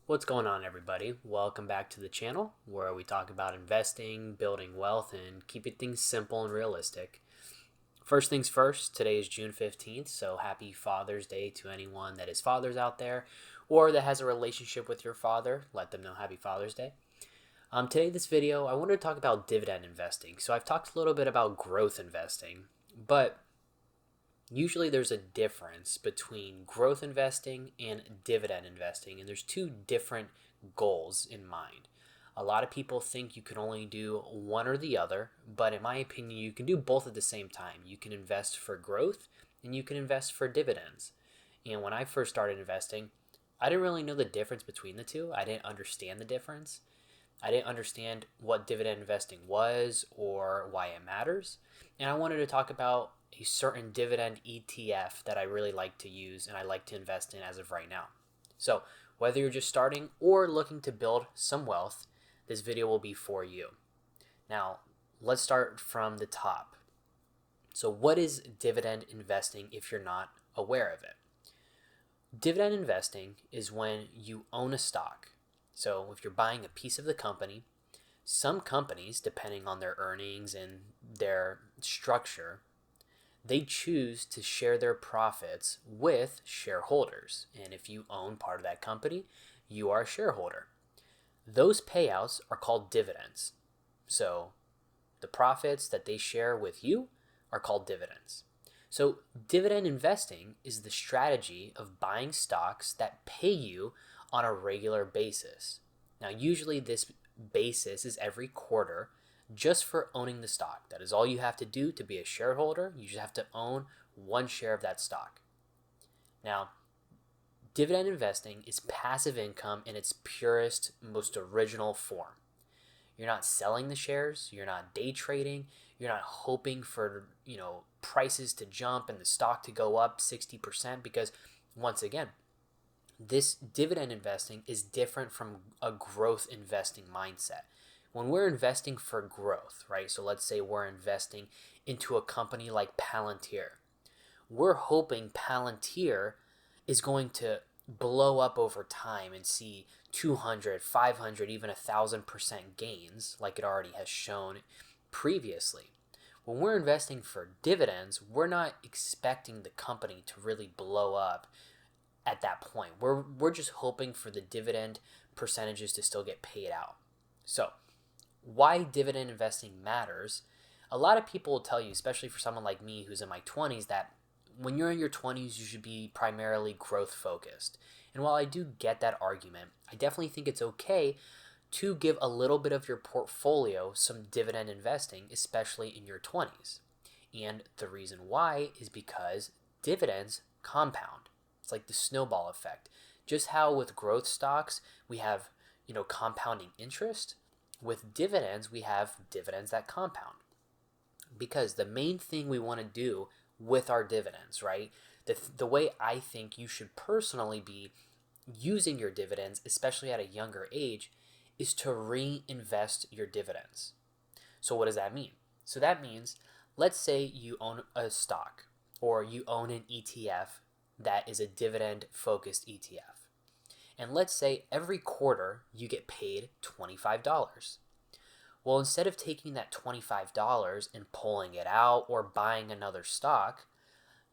What's going on, everybody? Welcome back to the channel where we talk about investing, building wealth, and keeping things simple and realistic. First things first, today is June 15th, so happy Father's Day to anyone that is fathers out there or that has a relationship with your father. Let them know happy Father's Day. Today, this video, I wanted to talk about dividend investing. So I've talked a little bit about growth investing, but usually there's a difference between growth investing and dividend investing, and there's two different goals in mind. A lot of people think you can only do one or the other, but in my opinion, you can do both at the same time. You can invest for growth and you can invest for dividends. And when I first started investing, I didn't really know the difference between the two. I didn't understand the difference. I didn't understand what dividend investing was or why it matters. And I wanted to talk about a certain dividend ETF that I really like to use and I like to invest in as of right now. So, whether you're just starting or looking to build some wealth, this video will be for you. Now, let's start from the top. So, what is dividend investing if you're not aware of it? Dividend investing is when you own a stock. So, if you're buying a piece of the company, some companies, depending on their earnings and their structure, they choose to share their profits with shareholders. And if you own part of that company, you are a shareholder. Those payouts are called dividends. So the profits that they share with you are called dividends. So dividend investing is the strategy of buying stocks that pay you on a regular basis. Now, usually this basis is every quarter just for owning the stock. That is all you have to do to be a shareholder. You just have to own one share of that stock. Now, dividend investing is passive income in its purest, most original form. You're not selling the shares, you're not day trading, you're not hoping for, prices to jump and the stock to go up 60% because once again, this dividend investing is different from a growth investing mindset. When we're investing for growth, right? So let's say we're investing into a company like Palantir. We're hoping Palantir is going to blow up over time and see 200, 500, even 1,000% gains like it already has shown previously. When we're investing for dividends, we're not expecting the company to really blow up at that point. We're just hoping for the dividend percentages to still get paid out. So, why dividend investing matters, a lot of people will tell you, especially for someone like me who's in my 20s, that when you're in your 20s, you should be primarily growth focused. And while I do get that argument, I definitely think it's okay to give a little bit of your portfolio some dividend investing, especially in your 20s. And the reason why is because dividends compound. It's like the snowball effect. Just how with growth stocks, we have, compounding interest. With dividends, we have dividends that compound. Because the main thing we want to do with our dividends, right? The way I think you should personally be using your dividends, especially at a younger age, is to reinvest your dividends. So what does that mean? So that means, let's say you own a stock or you own an ETF that is a dividend focused ETF. And let's say every quarter you get paid $25. Well, instead of taking that $25 and pulling it out or buying another stock,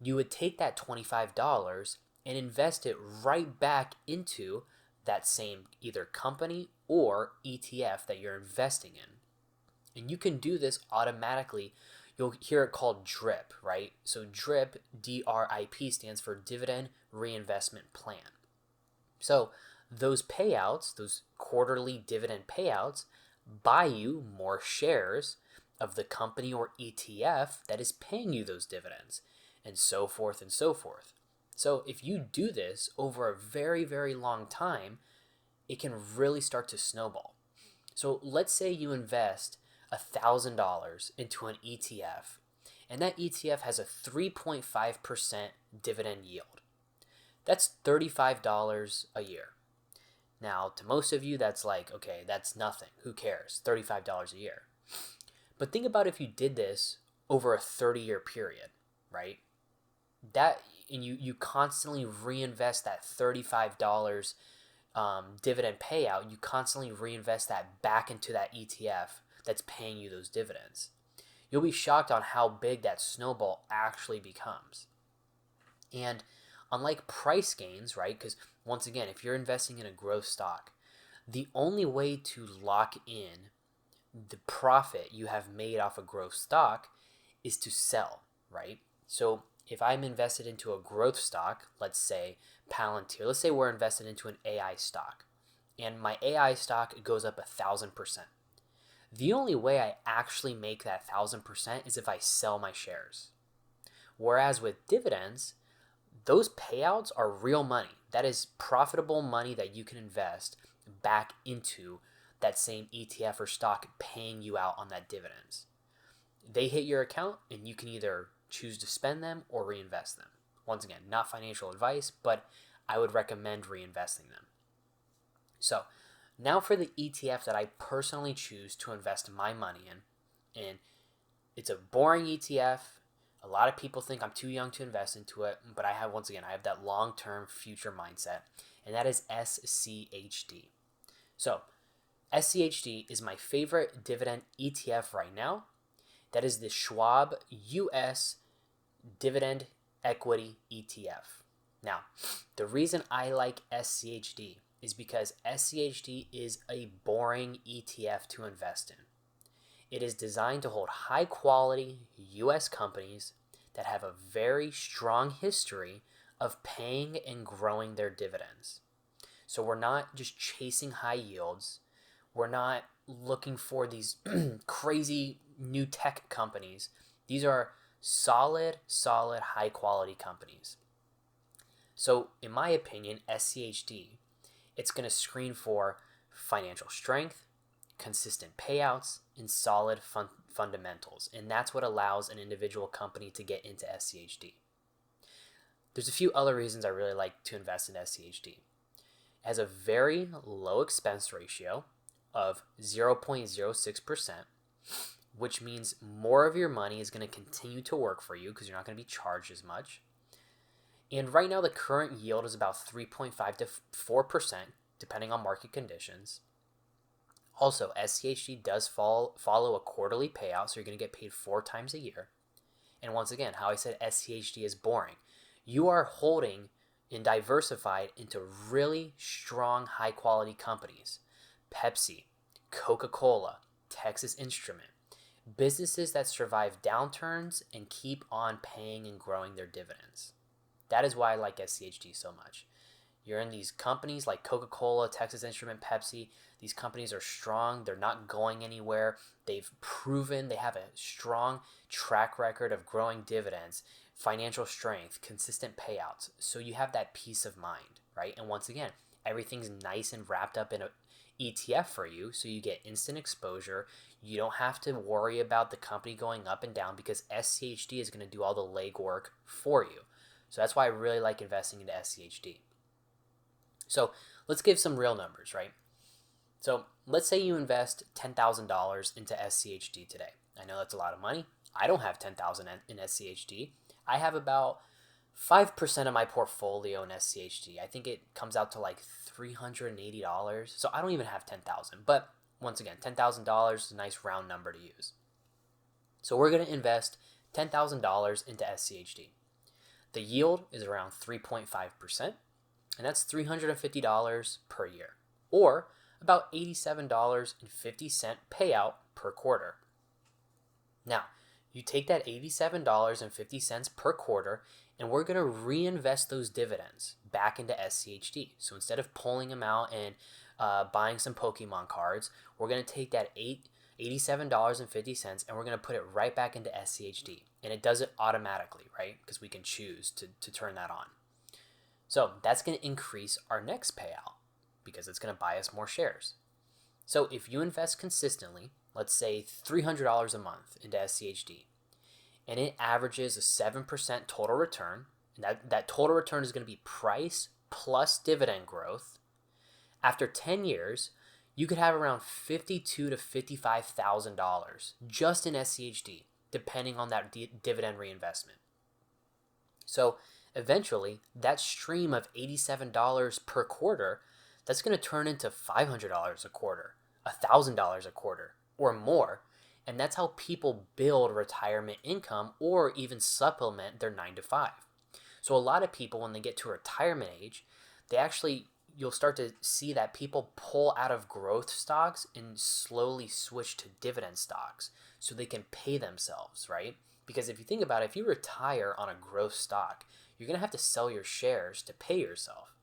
you would take that $25 and invest it right back into that same either company or ETF that you're investing in. And you can do this automatically. You'll hear it called DRIP, right? So DRIP, D-R-I-P, stands for Dividend Reinvestment Plan. So those payouts, those quarterly dividend payouts, buy you more shares of the company or ETF that is paying you those dividends, and so forth and so forth. So if you do this over a very, very long time, it can really start to snowball. So let's say you invest $1,000 into an ETF, and that ETF has a 3.5% dividend yield. That's $35 a year. Now, to most of you, that's like, okay, that's nothing. Who cares? $35 a year. But think about if you did this over a 30-year period, right? And you constantly reinvest that $35 dividend payout, you constantly reinvest that back into that ETF that's paying you those dividends. You'll be shocked on how big that snowball actually becomes. And unlike price gains, right? Because once again, if you're investing in a growth stock, the only way to lock in the profit you have made off a growth stock is to sell, right? So if I'm invested into a growth stock, let's say Palantir, let's say we're invested into an AI stock, and my AI stock goes up 1,000%. The only way I actually make that 1,000% is if I sell my shares. Whereas with dividends, those payouts are real money. That is profitable money that you can invest back into that same ETF or stock paying you out on that dividends. They hit your account and you can either choose to spend them or reinvest them. Once again, not financial advice, but I would recommend reinvesting them. So now for the ETF that I personally choose to invest my money in, and it's a boring ETF. A lot of people think I'm too young to invest into it, but I have that long-term future mindset, and that is SCHD. So SCHD is my favorite dividend ETF right now. That is the Schwab US Dividend Equity ETF. Now, the reason I like SCHD is because SCHD is a boring ETF to invest in. It is designed to hold high-quality U.S. companies that have a very strong history of paying and growing their dividends. So we're not just chasing high yields. We're not looking for these crazy new tech companies. These are solid, high-quality companies. So in my opinion, SCHD, it's going to screen for financial strength, consistent payouts, and solid fundamentals. And that's what allows an individual company to get into SCHD. There's a few other reasons I really like to invest in SCHD. It has a very low expense ratio of 0.06%, which means more of your money is going to continue to work for you because you're not going to be charged as much. And right now, the current yield is about 3.5 to 4%, depending on market conditions. Also, SCHD does follow a quarterly payout, so you're going to get paid 4 times a year. And once again, how I said SCHD is boring. You are holding and diversified into really strong, high-quality companies. Pepsi, Coca-Cola, Texas Instrument. Businesses that survive downturns and keep on paying and growing their dividends. That is why I like SCHD so much. You're in these companies like Coca-Cola, Texas Instrument, Pepsi. These companies are strong. They're not going anywhere. They've proven they have a strong track record of growing dividends, financial strength, consistent payouts. So you have that peace of mind, right? And once again, everything's nice and wrapped up in an ETF for you, so you get instant exposure. You don't have to worry about the company going up and down because SCHD is going to do all the legwork for you. So that's why I really like investing into SCHD. So let's give some real numbers, right? So let's say you invest $10,000 into SCHD today. I know that's a lot of money. I don't have $10,000 in SCHD. I have about 5% of my portfolio in SCHD. I think it comes out to like $380. So I don't even have $10,000. But once again, $10,000 is a nice round number to use. So we're going to invest $10,000 into SCHD. The yield is around 3.5%, and that's $350 per year, or about $87.50 payout per quarter. Now, you take that $87.50 per quarter, and we're going to reinvest those dividends back into SCHD. So instead of pulling them out and buying some Pokemon cards, we're going to take that $87.50 and we're going to put it right back into SCHD. And it does it automatically, right? Because we can choose to turn that on. So that's going to increase our next payout because it's going to buy us more shares. So if you invest consistently, let's say $300 a month into SCHD, and it averages a 7% total return, and that total return is going to be price plus dividend growth, after 10 years, you could have around $52,000 to $55,000 just in SCHD, depending on that dividend reinvestment. So eventually, that stream of $87 per quarter that's going to turn into $500 a quarter, $1,000 a quarter, or more. And that's how people build retirement income or even supplement their 9 to 5. So a lot of people, when they get to retirement age, you'll start to see that people pull out of growth stocks and slowly switch to dividend stocks so they can pay themselves, right? Because if you think about it, if you retire on a growth stock, you're going to have to sell your shares to pay yourself.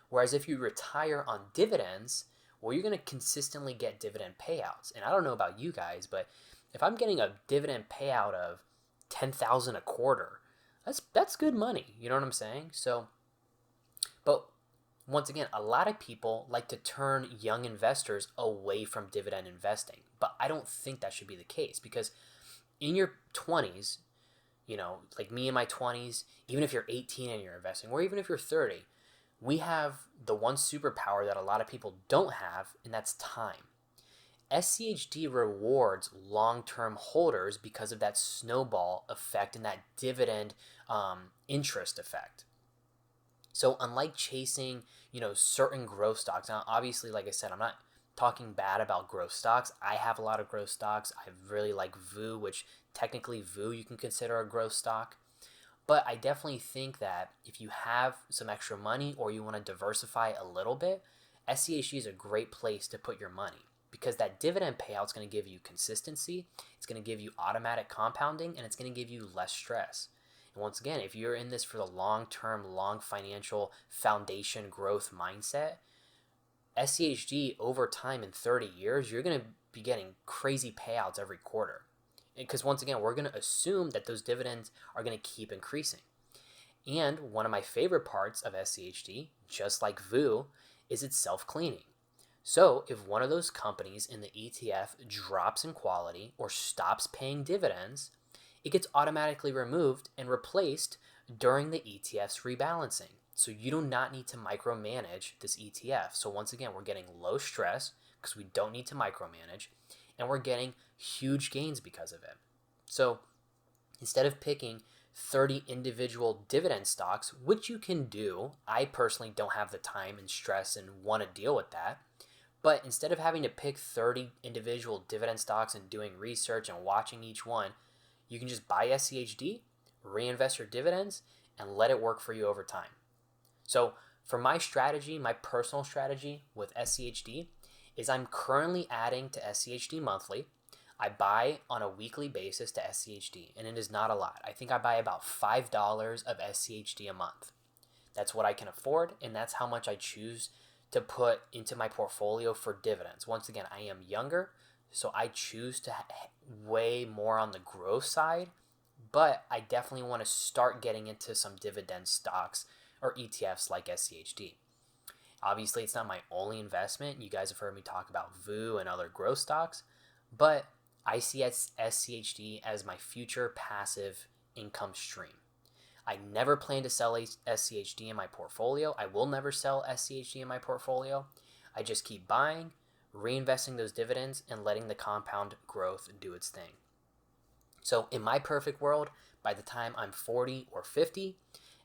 Whereas if you retire on dividends, well, you're going to consistently get dividend payouts. And I don't know about you guys, but if I'm getting a dividend payout of $10,000 a quarter, that's good money. You know what I'm saying? But once again, a lot of people like to turn young investors away from dividend investing. But I don't think that should be the case, because in your 20s, like me in my 20s, even if you're 18 and you're investing, or even if you're 30, we have the one superpower that a lot of people don't have, and that's time. SCHD rewards long-term holders because of that snowball effect and that dividend interest effect. So unlike chasing, certain growth stocks, now obviously, like I said, I'm not talking bad about growth stocks. I have a lot of growth stocks. I really like VU, which technically VU you can consider a growth stock. But I definitely think that if you have some extra money or you want to diversify a little bit, SCHD is a great place to put your money, because that dividend payout is going to give you consistency, it's going to give you automatic compounding, and it's going to give you less stress. And once again, if you're in this for the long-term, long financial foundation growth mindset, SCHD over time in 30 years, you're going to be getting crazy payouts every quarter. Because once again, we're going to assume that those dividends are going to keep increasing. And one of my favorite parts of SCHD, just like VU, is it's self-cleaning. So if one of those companies in the ETF drops in quality or stops paying dividends, it gets automatically removed and replaced during the ETF's rebalancing. So you do not need to micromanage this ETF. So once again, we're getting low stress because we don't need to micromanage, and we're getting huge gains because of it. So instead of picking 30 individual dividend stocks, which you can do, I personally don't have the time and stress and want to deal with that. But instead of having to pick 30 individual dividend stocks and doing research and watching each one, you can just buy SCHD, reinvest your dividends, and let it work for you over time. So for my strategy, my personal strategy with SCHD is I'm currently adding to SCHD monthly. I buy on a weekly basis to SCHD, and it is not a lot. I think I buy about $5 of SCHD a month. That's what I can afford, and that's how much I choose to put into my portfolio for dividends. Once again, I am younger, so I choose to weigh more on the growth side, but I definitely want to start getting into some dividend stocks or ETFs like SCHD. Obviously, it's not my only investment. You guys have heard me talk about VU and other growth stocks, but I see SCHD as my future passive income stream. I never plan to sell SCHD in my portfolio. I will never sell SCHD in my portfolio. I just keep buying, reinvesting those dividends, and letting the compound growth do its thing. So in my perfect world, by the time I'm 40 or 50,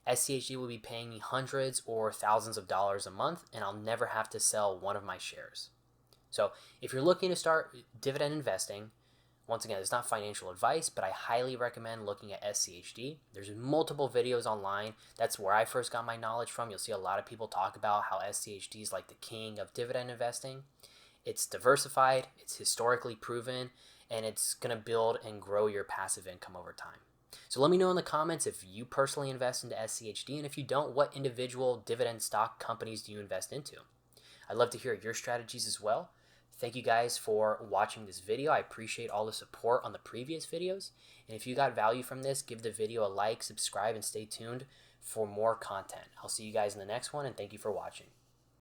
SCHD will be paying me hundreds or thousands of dollars a month, and I'll never have to sell one of my shares. So if you're looking to start dividend investing, once again, it's not financial advice, but I highly recommend looking at SCHD. There's multiple videos online. That's where I first got my knowledge from. You'll see a lot of people talk about how SCHD is like the king of dividend investing. It's diversified, it's historically proven, and it's going to build and grow your passive income over time. So let me know in the comments if you personally invest into SCHD, and if you don't, what individual dividend stock companies do you invest into? I'd love to hear your strategies as well. Thank you guys for watching this video. I appreciate all the support on the previous videos. And if you got value from this, give the video a like, subscribe, and stay tuned for more content. I'll see you guys in the next one, and thank you for watching.